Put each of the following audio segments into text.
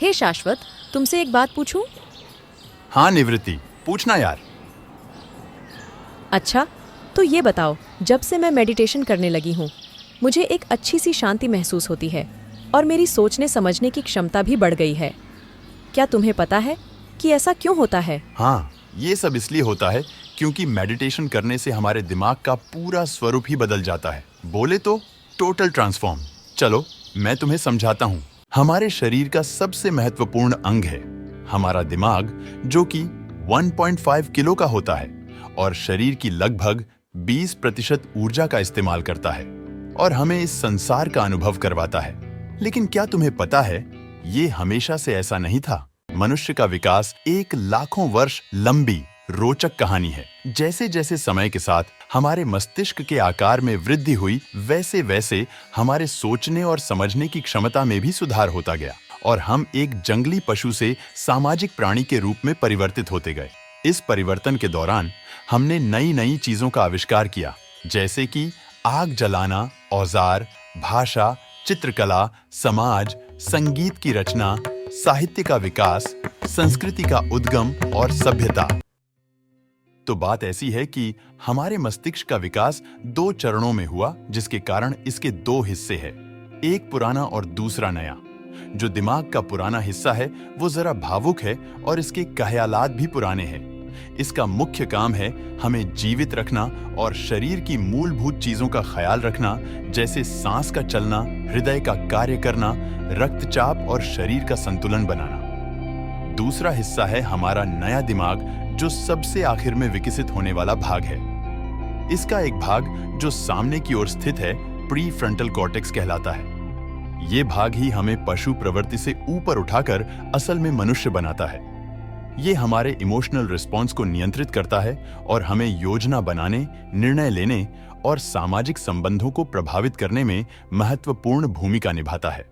हे शाश्वत, तुमसे एक बात पूछूं? हाँ निवृत्ति, पूछना यार। अच्छा, तो ये बताओ, जब से मैं मेडिटेशन करने लगी हूँ मुझे एक अच्छी सी शांति महसूस होती है और मेरी सोचने समझने की क्षमता भी बढ़ गई है। क्या तुम्हें पता है कि ऐसा क्यों होता है? हाँ, ये सब इसलिए होता है क्योंकि मेडिटेशन करने से हमारे दिमाग का पूरा स्वरूप ही बदल जाता है। बोले तो टोटल ट्रांसफॉर्म। चलो मैं तुम्हें समझाता हूँ। हमारे शरीर का सबसे महत्वपूर्ण अंग है हमारा दिमाग, जो कि 1.5 किलो का होता है और शरीर की लगभग 20% ऊर्जा का इस्तेमाल करता है और हमें इस संसार का अनुभव करवाता है। लेकिन क्या तुम्हें पता है, ये हमेशा से ऐसा नहीं था। मनुष्य का विकास एक लाखों वर्ष लंबी रोचक कहानी है। जैसे जैसे समय के साथ हमारे मस्तिष्क के आकार में वृद्धि हुई, वैसे वैसे हमारे सोचने और समझने की क्षमता में भी सुधार होता गया और हम एक जंगली पशु से सामाजिक प्राणी के रूप में परिवर्तित होते गए। इस परिवर्तन के दौरान हमने नई नई चीजों का आविष्कार किया, जैसे कि आग जलाना, औजार, भाषा, चित्रकला, समाज, संगीत की रचना, साहित्य का विकास, संस्कृति का उद्गम और सभ्यता। तो बात ऐसी है कि हमारे मस्तिष्क का विकास 2 चरणों में हुआ, जिसके कारण इसके 2 हिस्से हैं, एक पुराना और दूसरा नया। जो दिमाग का पुराना हिस्सा है वो जरा भावुक है और इसके ख्यालात भी पुराने हैं। इसका मुख्य काम है हमें जीवित रखना और शरीर की मूलभूत चीजों का ख्याल रखना, जैसे सांस का चलना, हृदय का कार्य करना, रक्तचाप और शरीर का संतुलन बनाना। दूसरा हिस्सा है हमारा नया दिमाग, जो सबसे आखिर में विकसित होने वाला भाग है। इसका एक भाग जो सामने की ओर स्थित है प्री फ्रंटल कॉर्टेक्स कहलाता है। ये भाग ही हमें पशु प्रवृत्ति से ऊपर उठाकर असल में मनुष्य बनाता है। ये हमारे इमोशनल रिस्पॉन्स को नियंत्रित करता है और हमें योजना बनाने, निर्णय लेने और सामाजिक संबंधों को प्रभावित करने में महत्वपूर्ण भूमिका निभाता है।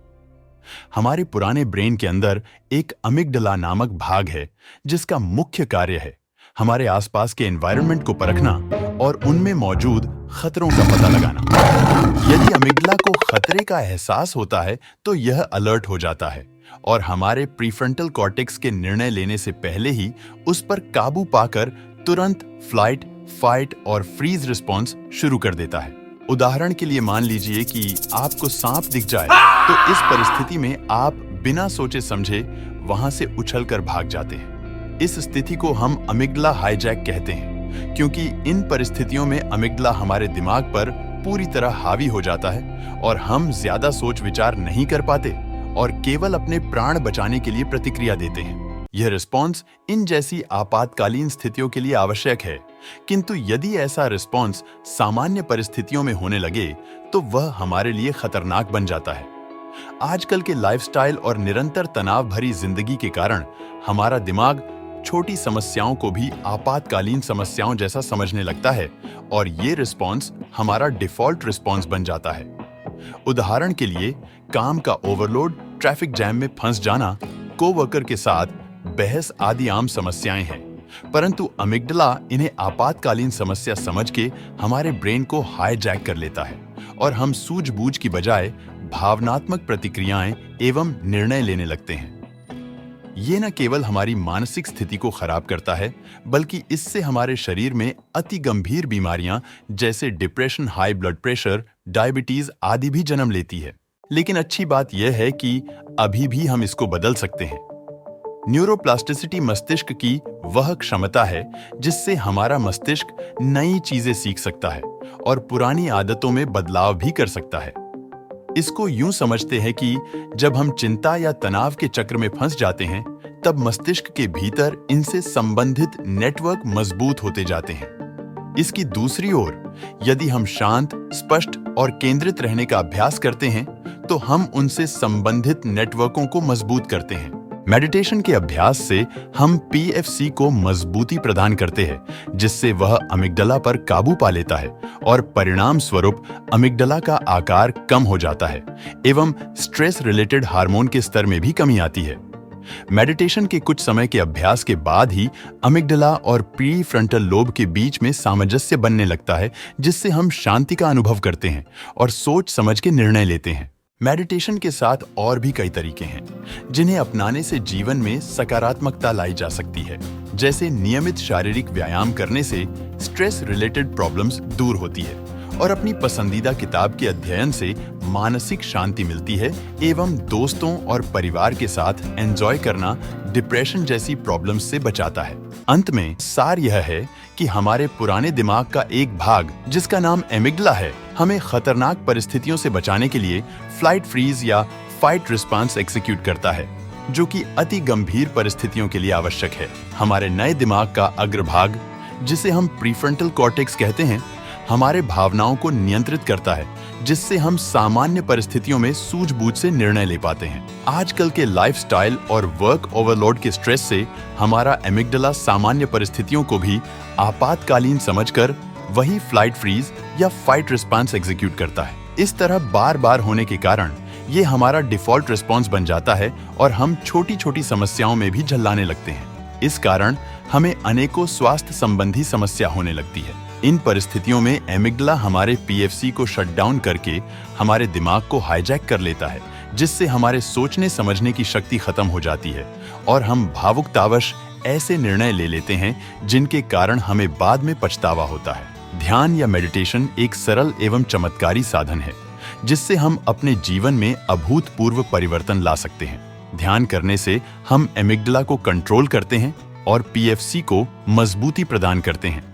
हमारे पुराने ब्रेन के अंदर एक अमिगडला नामक भाग है, जिसका मुख्य कार्य है हमारे आसपास के एनवायरनमेंट को परखना और उनमें मौजूद खतरों का पता लगाना। यदि अमिगडला को खतरे का एहसास होता है तो यह अलर्ट हो जाता है और हमारे प्रीफ्रंटल कॉर्टेक्स के निर्णय लेने से पहले ही उस पर काबू पाकर तुरंत फ्लाइट, फाइट और फ्रीज रिस्पॉन्स शुरू कर देता है। उदाहरण के लिए मान लीजिए कि आपको सांप दिख जाए, तो इस परिस्थिति में आप बिना सोचे समझे वहां से उछलकर भाग जाते हैं। इस स्थिति को हम अमिगडला हाईजैक कहते हैं, क्योंकि इन परिस्थितियों में अमिगडला हमारे दिमाग पर पूरी तरह हावी हो जाता है और हम ज्यादा सोच विचार नहीं कर पाते और केवल अपने प्राण बचाने के लिए प्रतिक्रिया देते हैं। यह रिस्पॉन्स इन जैसी आपातकालीन स्थितियों के लिए आवश्यक है, किंतु यदि ऐसा रिस्पॉन्स सामान्य परिस्थितियों में होने लगे तो वह हमारे लिए खतरनाक बन जाता है। आजकल के लाइफस्टाइल और निरंतर तनाव भरी जिंदगी के कारण हमारा दिमाग छोटी समस्याओं को भी आपातकालीन समस्याओं जैसा समझने लगता है और ये रिस्पॉन्स हमारा डिफॉल्ट रिस्पॉन्स बन जाता है। उदाहरण के लिए काम का ओवरलोड, ट्रैफिक जैम में फंस जाना, कोवर्कर के साथ बहस आदि आम समस्याएं हैं, परंतु अमिगडला इन्हें आपातकालीन समस्या समझ के हमारे ब्रेन को हाईजैक कर लेता है और हम सूझबूझ की बजाय भावनात्मक प्रतिक्रियाएं एवं निर्णय लेने लगते हैं। ये न केवल हमारी मानसिक स्थिति को खराब करता है, बल्कि इससे हमारे शरीर में अति गंभीर बीमारियां जैसे depression, high blood pressure, diabetes आदि भी जन्म लेती है। लेकिन अच्छी बात यह है कि अभी भी हम इसको बदल सकते हैं। न्यूरोप्लास्टिसिटी मस्तिष्क की वह क्षमता है जिससे हमारा मस्तिष्क नई चीजें सीख सकता है और पुरानी आदतों में बदलाव भी कर सकता है। इसको यूं समझते हैं कि जब हम चिंता या तनाव के चक्र में फंस जाते हैं, तब मस्तिष्क के भीतर इनसे संबंधित नेटवर्क मजबूत होते जाते हैं। इसकी दूसरी ओर, यदि हम शांत, स्पष्ट और केंद्रित रहने का अभ्यास करते हैं, तो हम उनसे संबंधित नेटवर्कों को मजबूत करते हैं। मेडिटेशन के अभ्यास से हम पीएफसी को मजबूती प्रदान करते हैं, जिससे वह अमिगडला पर काबू पा लेता है और परिणाम स्वरूप अमिगडला का आकार कम हो जाता है एवं स्ट्रेस रिलेटेड हार्मोन के स्तर में भी कमी आती है। मेडिटेशन के कुछ समय के अभ्यास के बाद ही अमिगडला और प्रीफ्रंटल लोब के बीच में सामंजस्य बनने लगता है, जिससे हम शांति का अनुभव करते हैं और सोच समझ के निर्णय लेते हैं। मेडिटेशन के साथ और भी कई तरीके हैं जिन्हें अपनाने से जीवन में सकारात्मकता लाई जा सकती है। जैसे नियमित शारीरिक व्यायाम करने से स्ट्रेस रिलेटेड प्रॉब्लम्स दूर होती है और अपनी पसंदीदा किताब के अध्ययन से मानसिक शांति मिलती है, एवं दोस्तों और परिवार के साथ एंजॉय करना डिप्रेशन जैसी प्रॉब्लम्स से बचाता है। अंत में सार यह है कि हमारे पुराने दिमाग का एक भाग जिसका नाम एमिग्डला है, हमें खतरनाक परिस्थितियों से बचाने के लिए फ्लाइट फ्रीज या फाइट रिस्पांस एग्जीक्यूट करता है, जो कि अति गंभीर परिस्थितियों के लिए आवश्यक है। हमारे नए दिमाग का अग्रभाग, जिसे हम प्रीफ्रंटल कॉर्टेक्स कहते हैं, हमारे भावनाओं को नियंत्रित करता है, जिससे हम सामान्य परिस्थितियों में सूझबूझ से निर्णय ले पाते हैं। आजकल के लाइफस्टाइल और वर्क ओवरलोड के स्ट्रेस से हमारा एमिग्डला सामान्य परिस्थितियों को भी आपातकालीन समझकर वही फ्लाइट फ्रीज या फाइट रिस्पांस एग्जीक्यूट करता है। इस तरह बार बार होने के कारण ये हमारा डिफॉल्ट रिस्पॉन्स बन जाता है और हम छोटी छोटी समस्याओं में भी झल्लाने लगते हैं। इस कारण हमें अनेकों स्वास्थ्य संबंधी समस्या होने लगती है। इन परिस्थितियों में एमिग्डला हमारे पीएफसी को शट डाउन करके हमारे दिमाग को हाईजैक कर लेता है, जिससे हमारे सोचने समझने की शक्ति खत्म हो जाती है और हम भावुकतावश ऐसे निर्णय ले लेते हैं जिनके कारण हमें बाद में पछतावा होता है। ध्यान या मेडिटेशन एक सरल एवं चमत्कारी साधन है जिससे हम अपने जीवन में अभूतपूर्व परिवर्तन ला सकते हैं। ध्यान करने से हम एमिग्डला को कंट्रोल करते हैं और पीएफसी को मजबूती प्रदान करते हैं,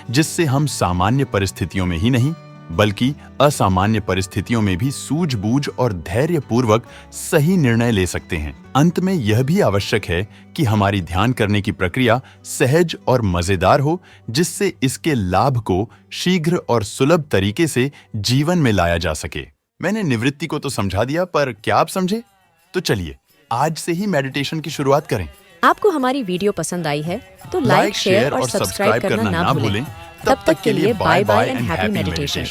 जिससे हम सामान्य परिस्थितियों में ही नहीं बल्कि असामान्य परिस्थितियों में भी सूझबूझ और धैर्यपूर्वक सही निर्णय ले सकते हैं। अंत में यह भी आवश्यक है कि हमारी ध्यान करने की प्रक्रिया सहज और मजेदार हो, जिससे इसके लाभ को शीघ्र और सुलभ तरीके से जीवन में लाया जा सके। मैंने निवृत्ति को तो समझा दिया, पर क्या आप समझे? तो चलिए आज से ही मेडिटेशन की शुरुआत करें। आपको हमारी वीडियो पसंद आई है तो लाइक, शेयर और सब्सक्राइब करना ना भूलें। तब तक के लिए bye bye and happy meditation.